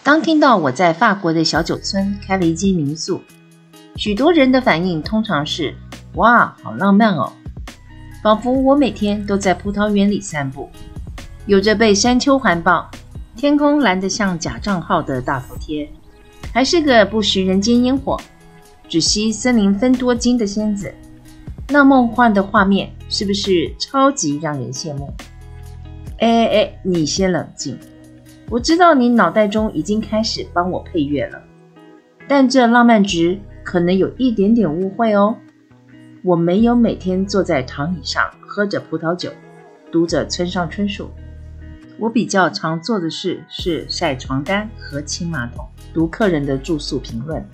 当听到我在法国的小酒村开了一间民宿，许多人的反应通常是哇，好浪漫哦，仿佛我每天都在葡萄园里散步，有着被山丘环抱，天空蓝得像假账号的大头贴，还是个不食人间烟火，只吸森林芬多精的仙子。那梦幻的画面是不是超级让人羡慕？你先冷静，我知道你脑袋中已经开始帮我配乐了，但这浪漫值可能有一点点误会哦。我没有每天坐在躺椅上喝着葡萄酒，读着村上春树。我比较常做的事是晒床单和清马桶，读客人的住宿评论。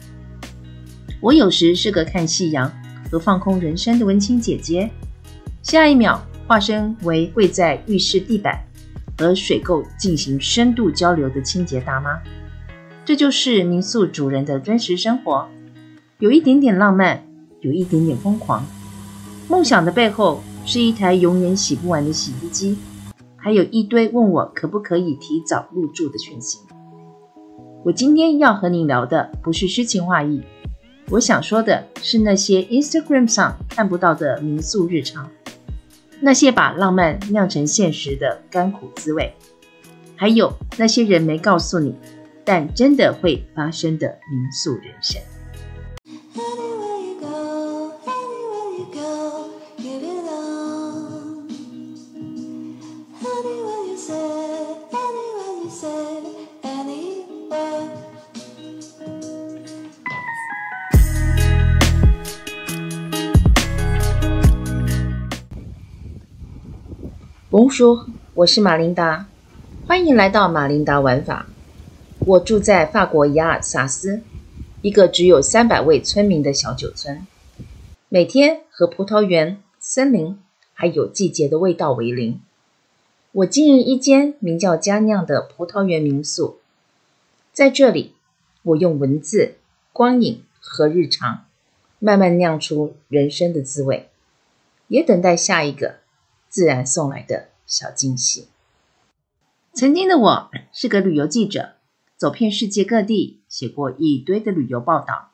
我有时是个看夕阳和放空人生的文青姐姐，下一秒化身为跪在浴室地板和水垢进行深度交流的清洁大妈。这就是民宿主人的真实生活，有一点点浪漫，有一点点疯狂。梦想的背后是一台永远洗不完的洗衣机，还有一堆问我可不可以提早入住的讯息。我今天要和你聊的不是诗情画意，我想说的是那些 Instagram 上看不到的民宿日常，那些把浪漫酿成现实的甘苦滋味，还有那些人没告诉你但真的会发生的民宿人生。Bonjour， 我是马琳达，欢迎来到马琳达玩法。我住在法国雅尔萨斯，一个只有300位村民的小酒村，每天和葡萄园、森林还有季节的味道为邻。我经营一间名叫佳酿的葡萄园民宿，在这里，我用文字、光影和日常，慢慢酿出人生的滋味，也等待下一个自然送来的小惊喜。曾经的我是个旅游记者，走遍世界各地，写过一堆的旅游报道，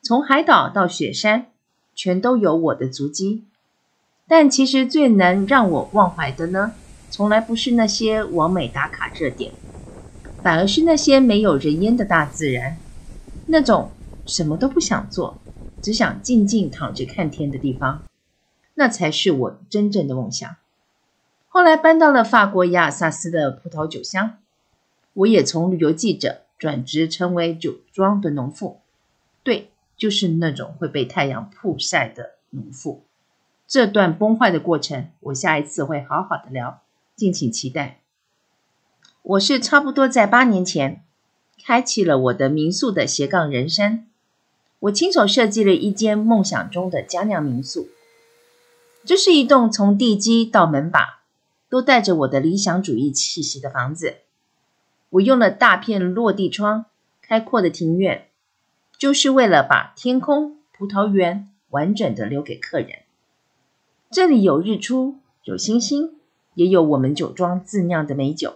从海岛到雪山，全都有我的足迹。但其实最能让我忘怀的呢，从来不是那些网美打卡热点，反而是那些没有人烟的大自然，那种什么都不想做，只想静静躺着看天的地方，那才是我真正的梦想。后来搬到了法国雅尔萨斯的葡萄酒乡，我也从旅游记者转职成为酒庄的农妇，对，就是那种会被太阳曝晒的农妇。这段崩坏的过程，我下一次会好好的聊，敬请期待。我是差不多在8年前开启了我的民宿的斜杠人生，我亲手设计了一间梦想中的佳酿民宿。这是一栋从地基到门把都带着我的理想主义气息的房子。我用了大片落地窗、开阔的庭院，就是为了把天空、葡萄园完整的留给客人。这里有日出，有星星，也有我们酒庄自酿的美酒，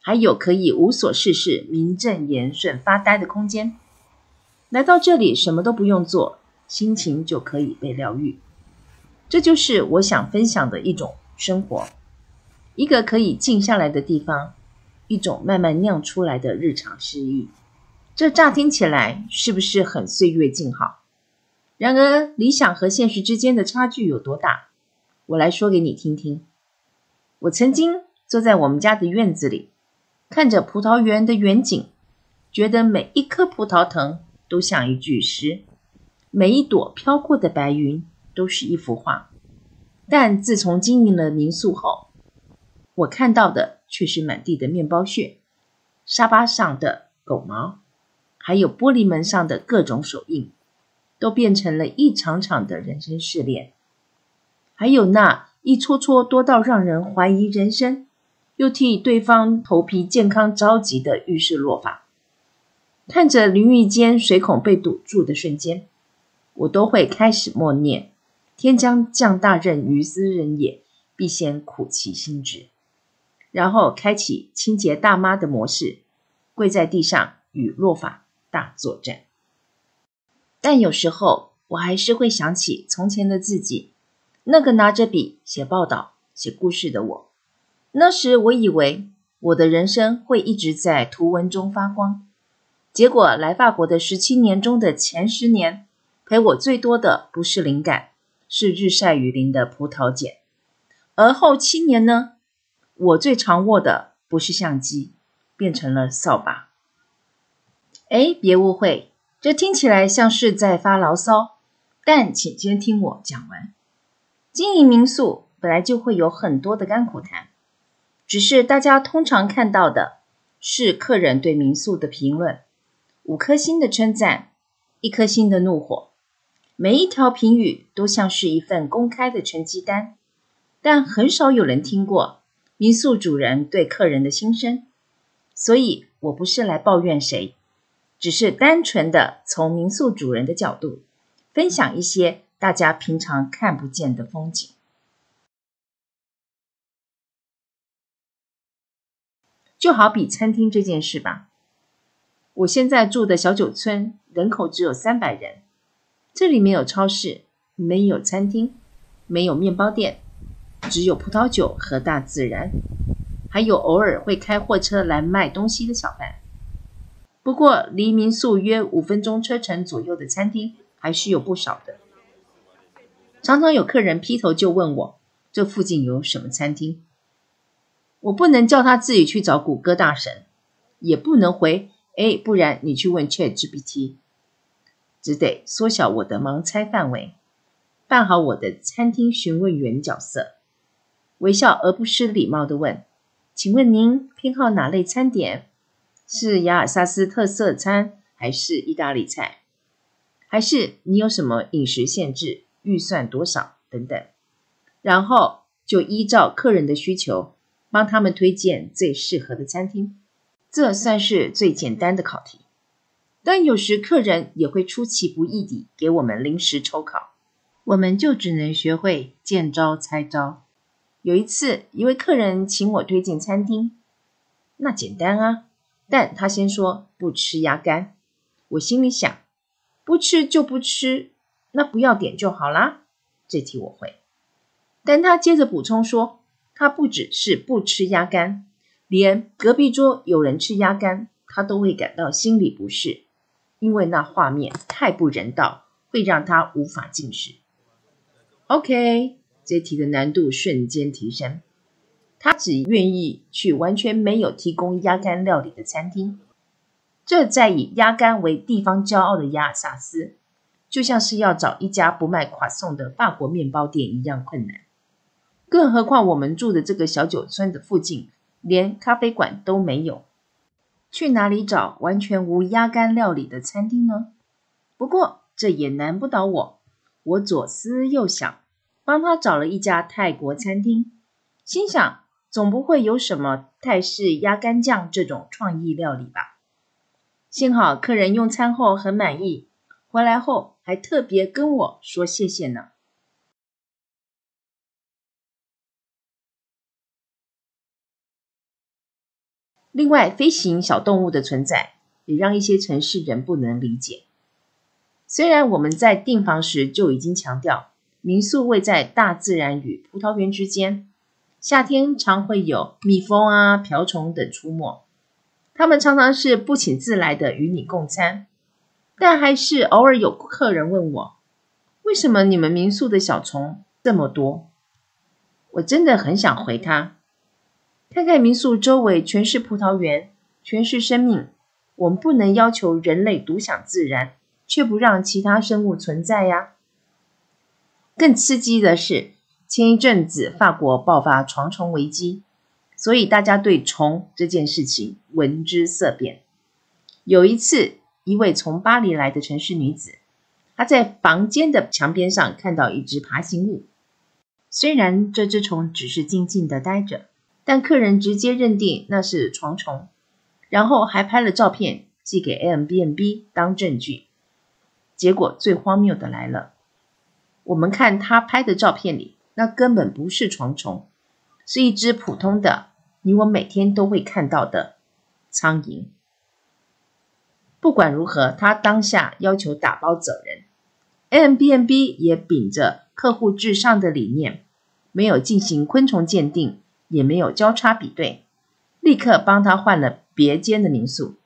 还有可以无所事事、名正言顺发呆的空间。来到这里什么都不用做，心情就可以被疗愈。这就是我想分享的一种生活，一个可以静下来的地方，一种慢慢酿出来的日常诗意。这乍听起来是不是很岁月静好？然而理想和现实之间的差距有多大？我来说给你听听。我曾经坐在我们家的院子里，看着葡萄园的远景，觉得每一颗葡萄藤都像一句诗，每一朵飘过的白云都是一幅画。但自从经营了民宿后，我看到的却是满地的面包屑，沙发上的狗毛，还有玻璃门上的各种手印，都变成了一场场的人生试炼。还有那一撮撮多到让人怀疑人生，又替对方头皮健康着急的浴室落发。看着淋浴间水孔被堵住的瞬间，我都会开始默念天将降大任于斯人也，必先苦其心志，然后开启清洁大妈的模式，跪在地上与落法大作战。但有时候我还是会想起从前的自己，那个拿着笔写报道、写故事的我。那时我以为我的人生会一直在图文中发光，结果来法国的17年中的前10年，陪我最多的不是灵感，是日晒雨淋的葡萄剪。而后7年呢，我最常握的不是相机，变成了扫把。别误会，这听起来像是在发牢骚，但请先听我讲完。经营民宿本来就会有很多的甘苦谈，只是大家通常看到的是客人对民宿的评论，5颗星的称赞，1颗星的怒火，每一条评语都像是一份公开的成绩单，但很少有人听过民宿主人对客人的心声。所以我不是来抱怨谁，只是单纯的从民宿主人的角度分享一些大家平常看不见的风景。就好比餐厅这件事吧，我现在住的小酒村人口只有300人，这里没有超市，没有餐厅，没有面包店，只有葡萄酒和大自然，还有偶尔会开货车来卖东西的小贩。不过离民宿约5分钟车程左右的餐厅还是有不少的。常常有客人劈头就问我，这附近有什么餐厅？我不能叫他自己去找谷歌大神，也不能回不然你去问 ChatGPT， 只得缩小我的盲猜范围，扮好我的餐厅询问员角色，微笑而不失礼貌地问，请问您偏好哪类餐点？是雅尔萨斯特色餐还是意大利菜？还是你有什么饮食限制，预算多少等等？然后就依照客人的需求帮他们推荐最适合的餐厅。这算是最简单的考题，但有时客人也会出其不意地给我们临时抽考，我们就只能学会见招拆招。有一次一位客人请我推荐餐厅，那简单啊，但他先说不吃鸭肝。我心里想，不吃就不吃，那不要点就好啦，这题我会。但他接着补充说，他不只是不吃鸭肝，连隔壁桌有人吃鸭肝，他都会感到心里不适，因为那画面太不人道，会让他无法进食。OK， 这题的难度瞬间提升。他只愿意去完全没有提供鸭肝料理的餐厅，这在以鸭肝为地方骄傲的雅尔萨斯，就像是要找一家不卖垮送的法国面包店一样困难。更何况我们住的这个小酒村的附近连咖啡馆都没有，去哪里找完全无鸭肝料理的餐厅呢？不过这也难不倒我，我左思右想，帮他找了一家泰国餐厅，心想总不会有什么泰式鸭肝酱这种创意料理吧。幸好客人用餐后很满意，回来后还特别跟我说谢谢呢。另外，飞行小动物的存在也让一些城市人不能理解。虽然我们在订房时就已经强调，民宿位在大自然与葡萄园之间，夏天常会有蜜蜂啊、瓢虫等出没，它们常常是不请自来的与你共餐，但还是偶尔有客人问我，为什么你们民宿的小虫这么多？我真的很想回他，看看民宿周围全是葡萄园，全是生命，我们不能要求人类独享自然，却不让其他生物存在呀。更刺激的是，前一阵子法国爆发床虫危机，所以大家对虫这件事情闻之色变。有一次，一位从巴黎来的城市女子，她在房间的墙边上看到一只爬行物，虽然这只虫只是静静地待着，但客人直接认定那是床虫，然后还拍了照片寄给 Airbnb 当证据。结果最荒谬的来了，我们看他拍的照片里，那根本不是床虫，是一只普通的你我每天都会看到的苍蝇。不管如何，他当下要求打包走人。Airbnb 也秉着客户至上的理念，没有进行昆虫鉴定，也没有交叉比对，立刻帮他换了别间的民宿，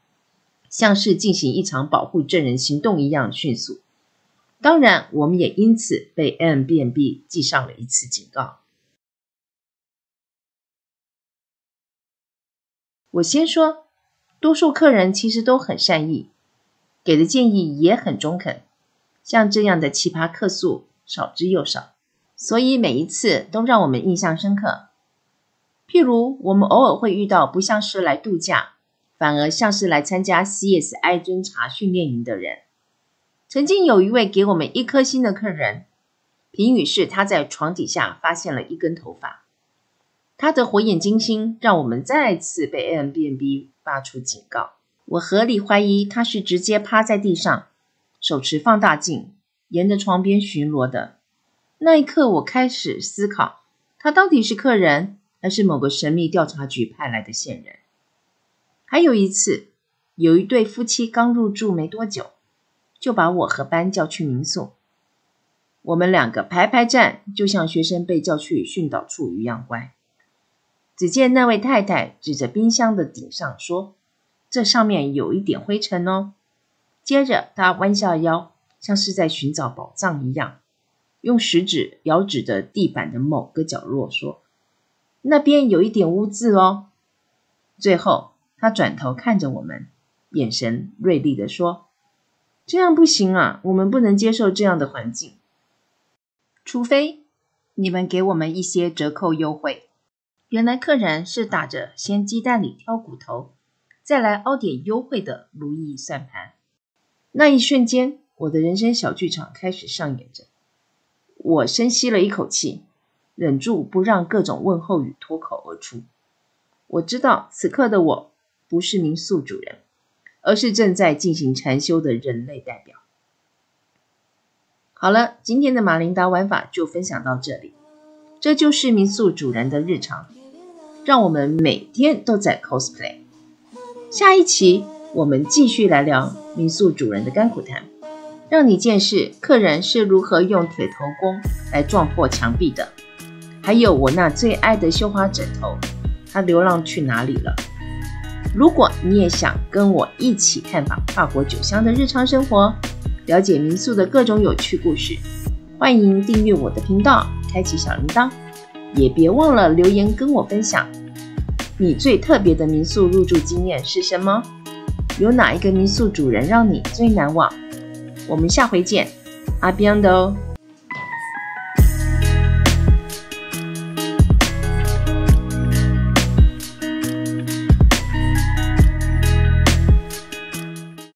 像是进行一场保护证人行动一样迅速。当然，我们也因此被 Airbnb 记上了一次警告。我先说，多数客人其实都很善意，给的建议也很中肯，像这样的奇葩客诉少之又少，所以每一次都让我们印象深刻。譬如，我们偶尔会遇到不像是来度假，反而像是来参加 CSI 侦查训练营的人。曾经有一位给我们1颗星的客人，评语是他在床底下发现了1根头发。他的火眼金睛让我们再次被 Airbnb 发出警告。我合理怀疑他是直接趴在地上，手持放大镜，沿着床边巡逻的。那一刻我开始思考，他到底是客人，还是某个神秘调查局派来的线人。还有一次，有一对夫妻刚入住没多久，就把我和班叫去民宿。我们2个排站，就像学生被叫去训导处一样乖。只见那位太太指着冰箱的顶上说，这上面有一点灰尘哦。接着她弯下腰，像是在寻找宝藏一样，用食指摇指着地板的某个角落说，那边有一点污渍哦。最后她转头看着我们，眼神锐利地说，这样不行啊，我们不能接受这样的环境，除非你们给我们一些折扣优惠。原来客人是打着先鸡蛋里挑骨头，再来凹点优惠的如意算盘。那一瞬间，我的人生小剧场开始上演着。我深吸了一口气，忍住不让各种问候语脱口而出。我知道此刻的我不是民宿主人，而是正在进行禅修的人类代表。好了，今天的马琳达玩法就分享到这里。这就是民宿主人的日常，让我们每天都在 cosplay。 下一期我们继续来聊民宿主人的甘苦谈，让你见识客人是如何用铁头功来撞破墙壁的，还有我那最爱的绣花枕头，它流浪去哪里了。如果你也想跟我一起探访法国酒乡的日常生活，了解民宿的各种有趣故事，欢迎订阅我的频道，开启小铃铛，也别忘了留言跟我分享你最特别的民宿入住经验是什么？有哪一个民宿主人让你最难忘？我们下回见，阿边的哦。